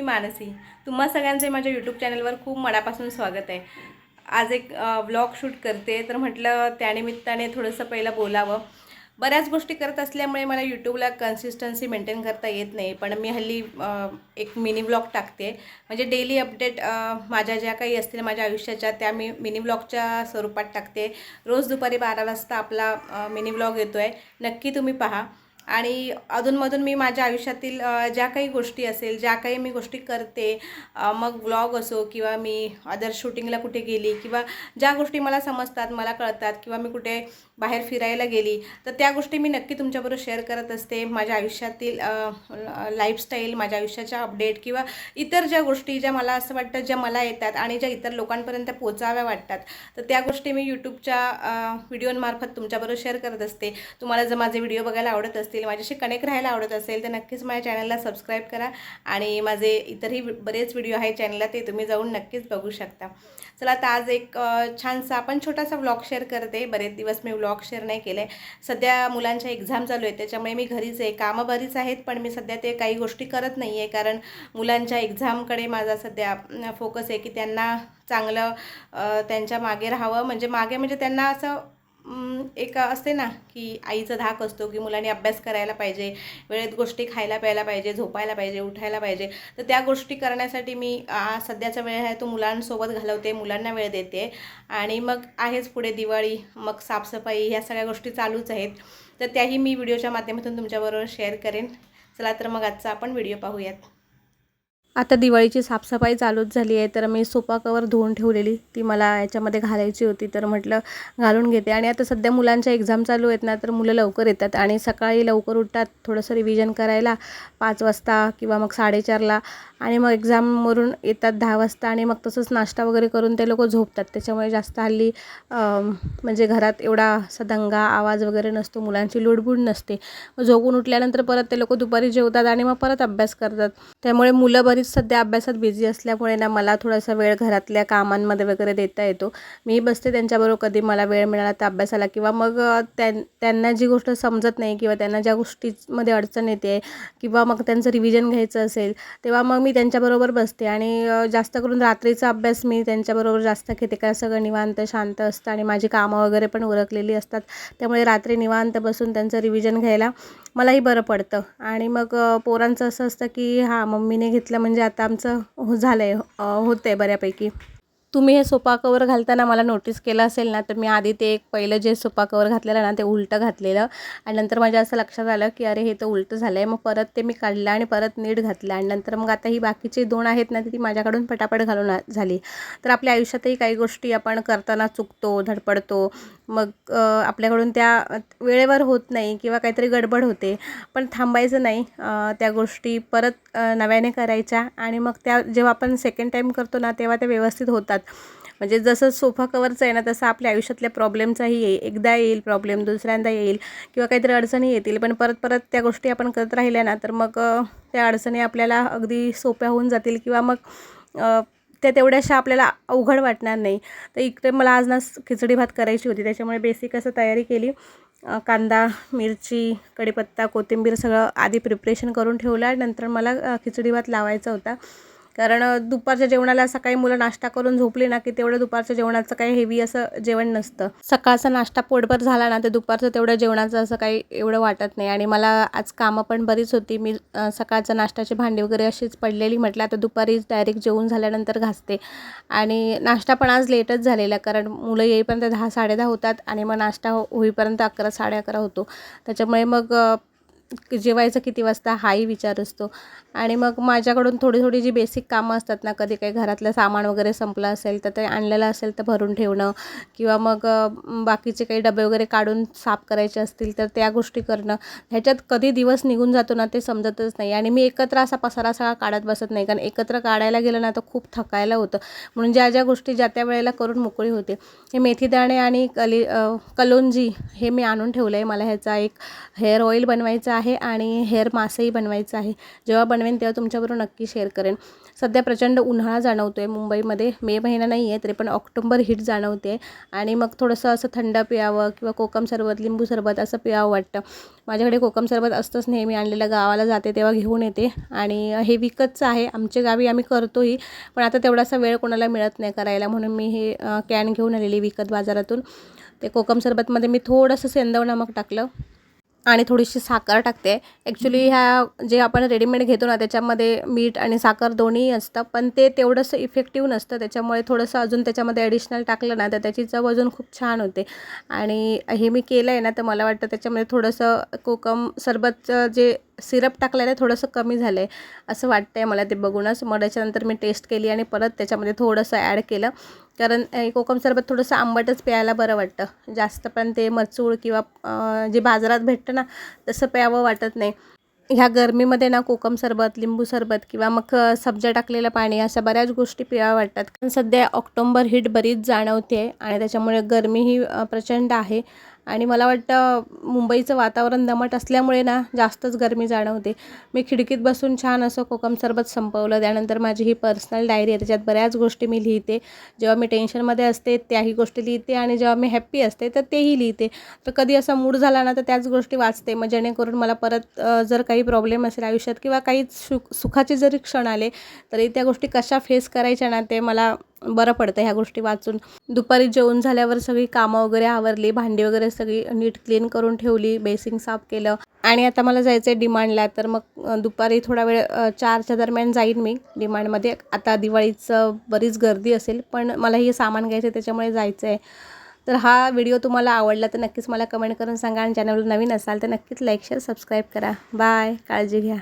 मानसी. तुम्हा सगळ्यांचे माझ्या यूट्यूब चॅनलवर खूप मनापासून स्वागत आहे. आज एक व्लॉग शूट करते, तर म्हटलं त्यानिमित्ताने थोडंसं पहिलं बोलावं. बऱ्याच गोष्टी करत असल्यामुळे मला यूट्यूबला कन्सिस्टन्सी मेंटेन करता येत नाही, पण मी हल्ली एक मिनी व्लॉग टाकते. म्हणजे डेली अपडेट माझ्या ज्या काही असतील माझ्या आयुष्याच्या त्या मी मिनी व्लॉगच्या स्वरूपात टाकते. रोज दुपारी 12 वाजता आपला मिनी व्लॉग येतो आहे, नक्की तुम्ही पहा. आणि अधूनमधून मी माझ्या आयुष्यातील ज्या काही गोष्टी असेल, ज्या काही मी गोष्टी करते, मग व्लॉग असो किंवा मी अदर शूटिंगला कुठे गेली किंवा ज्या गोष्टी मला समजतात, मला कळतात किंवा मी कुठे बाहेर फिरायला गेली, तर त्या गोष्टी मी नक्की तुमच्याबरोबर शेअर करत असते. माझ्या आयुष्यातील लाईफस्टाईल, माझ्या आयुष्याच्या अपडेट किंवा इतर ज्या गोष्टी ज्या मला असं वाटतं ज्या मला येतात आणि ज्या इतर लोकांपर्यंत पोचाव्या वाटतात, तर त्या गोष्टी मी यूट्यूबच्या व्हिडिओंमार्फत तुमच्याबरोबर शेअर करत असते. तुम्हाला जर माझे व्हिडिओ बघायला आवडत असतील, माझ्याशी कनेक्ट राहायला आवडत असेल, तर नक्कीच माझ्या चॅनलला सबस्क्राईब करा आणि माझे इतरही बरेच व्हिडिओ आहे चॅनलला, ते तुम्ही जाऊन नक्कीच बघू शकता. चला, आता आज एक छानसा आपण छोटासा व्लॉग शेअर करते. बरेच दिवस मी व्लॉग शेअर नाही केले. सध्या मुलांच्या एक्झाम चालू आहेत, त्याच्यामुळे मी घरीच आहे. कामं बरीच आहेत, पण मी सध्या ते काही गोष्टी करत नाही आहे, कारण मुलांच्या एक्झामकडे माझा सध्या फोकस आहे की त्यांना चांगलं त्यांच्या मागे राहावं. म्हणजे त्यांना असं एक असते ना की आईचा धाक असतो की मुलांनी अभ्यास करायला पाहिजे, वेळेत गोष्टी खायला प्यायला पाहिजे, झोपायला पाहिजे, उठायला पाहिजे. तर त्या गोष्टी करण्यासाठी मी सध्याचा वेळ आहे तो मुलांसोबत घालवते, मुलांना वेळ देते. आणि मग आहेच पुढे दिवाळी, मग साफसफाई, ह्या सगळ्या गोष्टी चालूच आहेत. तर त्याही मी व्हिडिओच्या माध्यमातून तुमच्याबरोबर शेअर करेन. चला तर मग आजचा आपण व्हिडिओ पाहूयात. आता दिवाळीची साफसफाई चालूच झाली आहे, तर मी सोफा कवर धुवून ठेवलेली, ती मला याच्यामध्ये घालायची होती, तर म्हटलं घालून घेते. आणि आता सध्या मुलांच्या एक्झाम चालू आहेत ना, तर मुलं लवकर येतात आणि सकाळी लवकर उठतात थोडंसं रिव्हिजन करायला 5 वाजता किंवा मग 4:30ला, आणि मग एक्झामवरून येतात 10 वाजता, आणि मग तसंच नाश्ता वगैरे करून ते लोक झोपतात. त्याच्यामुळे जास्त हल्ली म्हणजे घरात एवढा असा दंगा आवाज वगैरे नसतो, मुलांची लुडबुड नसते. झोपून उठल्यानंतर परत ते लोक दुपारी जेवतात आणि मग परत अभ्यास करतात. त्यामुळे मुलं बरीच सध्या अभ्यासात बिझी असल्यामुळे ना, मला थोडासा वेळ घरातल्या कामांमध्ये वगैरे देता येतो. मी बसते त्यांच्याबरोबर, कधी मला वेळ मिळाला तर अभ्यासाला, किंवा मग त्यांना जी गोष्ट समजत नाही किंवा त्यांना ज्या गोष्टीमध्ये अडचण येते किंवा मग त्यांचं रिव्हिजन घ्यायचं असेल, तेव्हा मग मी त्यांच्याबरोबर बसते. आणि जास्त करून रात्रीचा अभ्यास मी त्यांच्याबरोबर जास्त घेते, कारण सगळं निवांत शांत असतं आणि माझी कामं वगैरे पण उरकलेली असतात. त्यामुळे रात्री निवांत बसून त्यांचं रिव्हिजन घ्यायला मलाही बरं पडतं. आणि मग पोरांचं असं असतं की हां, मम्मीने घेतलं म्हणजे आता आमचं झालं आहे, होतं आहे बऱ्यापैकी. तुम्ही हे सोफा कवर घालताना मला नोटीस केलं असेल ना, तर मी आधी ते एक पहिलं जे सोफा कवर घातलेलं ना, ते उलटं घातलेलं, आणि नंतर माझ्या असं लक्षात आलं की अरे, हे तर उलटं झालं आहे. मग परत ते मी काढलं आणि परत नीट घातलं, आणि नंतर मग आता ही बाकीची 2 आहेत ना, ती माझ्याकडून पटापट घालून झाली. तर आपल्या आयुष्यातही काही गोष्टी आपण करताना चुकतो, धडपडतो, मग आपल्याकडून त्या वेळेवर होत नाही किंवा काहीतरी गडबड होते, पण थांबायचं नाही. त्या गोष्टी परत नव्याने करायच्या, आणि मग त्या जेव्हा आपण सेकंड टाईम करतो ना, तेव्हा ते व्यवस्थित होतात. म्हणजे जसं सोफा कवरचं आहे ना, तसं आपल्या आयुष्यातल्या प्रॉब्लेमचाही एकदा येईल प्रॉब्लेम, दुसऱ्यांदा येईल किंवा काहीतरी अडचणी येतील, पण परत परत त्या गोष्टी आपण करत राहिल्या ना, तर मग त्या अडचणी आपल्याला अगदी सोप्या होऊन जातील, किंवा मग त्या तेवढ्याशा आपल्याला अवघड वाटणार नाही. तर इकडे मला आज ना खिचडी भात करायची होती, त्याच्यामुळे बेसिक असं तयारी केली. कांदा, मिरची, कढीपत्ता, कोथिंबीर सगळं आधी प्रिपरेशन करून ठेवलं. नंतर मला खिचडी भात लावायचा होता, कारण दुपारच्या जेवणाला सकाळी मुलं नाश्ता करून झोपली ना, की तेवढं दुपारच्या जेवणाचं काही हेवी असं जेवण नसतं. सकाळचा नाश्ता पोटभर झाला ना, तर दुपारचं तेवढं जेवणाचं असं काही एवढं वाटत नाही. आणि मला आज कामं पण बरीच होती. मी सकाळचं नाश्त्याची भांडी वगैरे अशीच पडलेली, म्हटलं आता दुपारी डायरेक्ट जेवून झाल्यानंतर घासते. आणि नाश्ता पण आज लेटच झालेला, कारण मुलं येईपर्यंत 10 10:30 होतात, आणि मग नाश्ता होईपर्यंत 11 11:30 होतो. त्याच्यामुळे मग जेवायचं किती वाजता हाही विचार असतो. आणि मग माझ्याकडून थोडी थोडी जी बेसिक कामं असतात ना, कधी काही घरातलं सामान वगैरे संपलं असेल तर ते आणलेलं असेल तर भरून ठेवणं, किंवा मग बाकीचे काही डबे वगैरे काढून साफ करायचे असतील तर त्या गोष्टी करणं, ह्याच्यात कधी दिवस निघून जातो ना, ते समजतच नाही. आणि मी एकत्र असा पसारा सगळा काढत बसत नाही, कारण एकत्र काढायला गेलं ना तर खूप थकायला होतं. म्हणून ज्या ज्या गोष्टी ज्या त्या वेळेला करून मोकळी होते. हे मेथीदाणे आणि कलोंजी हे मी आणून ठेवलं आहे. मला ह्याचा एक हेअर ऑइल बनवायचं आहे, आहे आणि हेअर मास्कही बनवायचं आहे. जेव्हा बनवेन तेव्हा तुमच्याबरोबर नक्की शेअर करेन. सध्या प्रचंड उन्हाळा जाणवतो आहे मुंबईमध्ये. मे महिना नाही आहे तरी पण ऑक्टोबर हीट जाणवते आणि मग थोडंसं असं थंड प्यावं किंवा कोकम सरबत, लिंबू सरबत असं प्यावं वाटतं. माझ्याकडे कोकम सरबत असतंच नेहमी आणलेलं. गावाला जाते तेव्हा घेऊन येते आणि हे विकतचं आहे. आमच्या गावी आम्ही करतोही, पण आता तेवढासा वेळ कोणाला मिळत नाही करायला, म्हणून मी हे कॅन घेऊन आलेली विकत बाजारातून. ते कोकम सरबतमध्ये मी थोडंसं सेंधव नमक टाकलं आणि थोडीशी साखर टाकते. ॲक्च्युली ह्या जे आपण रेडीमेड घेतो ना त्याच्यामध्ये मीठ आणि साखर दोन्ही असतं, पण ते तेवढंसं इफेक्टिव्ह नसतं. त्याच्यामुळे थोडंसं अजून त्याच्यामध्ये ॲडिशनल टाकलं ना तर त्याची चव अजून खूप छान होते. आणि हे मी केलं आहे ना तर मला वाटतं त्याच्यामध्ये थोडंसं कोकम सरबतचं जे सिरप टाकलं आहे थोडंसं कमी झालं आहे असं वाटतं आहे मला ते बघूनच. मग त्याच्यानंतर मी टेस्ट केली आणि परत त्याच्यामध्ये थोडंसं ॲड केलं, कारण कोकम सरबत थोडंसं आंबटच प्यायला बरं वाटतं. जास्त पण ते मचूळ किंवा जे बाजारात भेटतं ना तसं प्यावं वाटत नाही. ह्या गरमीमध्ये ना कोकम सरबत, लिंबू सरबत किंवा मग सब्जा टाकलेलं पाणी अशा बऱ्याच गोष्टी प्याव्या वाटतात. कारण सध्या ऑक्टोबर हीट बरीच जाणवते आणि त्याच्यामुळे गरमीही प्रचंड आहे. आणि मला वाटतं मुंबईचं वातावरण दमट असल्यामुळे ना जास्तच गरमी जाणवते. मी खिडकीत बसून छान असं कोकम सरबत संपवलं. त्यानंतर माझी ही पर्सनल डायरी आहे, त्याच्यात बऱ्याच गोष्टी मी लिहिते. जेव्हा मी टेन्शनमध्ये असते त्याही गोष्टी लिहिते आणि जेव्हा मी हॅप्पी असते तर तेही लिहिते. तर कधी असा मूड झाला ना तर त्याच गोष्टी वाचते. मग जेणेकरून मला परत जर काही प्रॉब्लेम असेल आयुष्यात किंवा काही सुखाचे जरी क्षण आले तरी त्या गोष्टी कशा फेस करायच्या ना ते मला बरं पडतं ह्या गोष्टी वाचून. दुपारी जेवण झाल्यावर सगळी कामं वगैरे आवरली, भांडी वगैरे सगळी नीट क्लीन करून ठेवली, बेसिंग साफ केलं आणि आता मला जायचं आहे डिमांडला. तर मग दुपारी थोडा वेळ 4च्या दरम्यान जाईन मी डिमांडमध्ये. आता दिवाळीचं बरीच गर्दी असेल पण मला हे सामान घ्यायचं आहे त्याच्यामुळे जायचं आहे. तर हा व्हिडिओ तुम्हाला आवडला तर नक्कीच मला कमेंट करून सांगा आणि चॅनलवर नवीन असाल तर नक्कीच लाईक, शेअर, सबस्क्राईब करा. बाय, काळजी घ्या.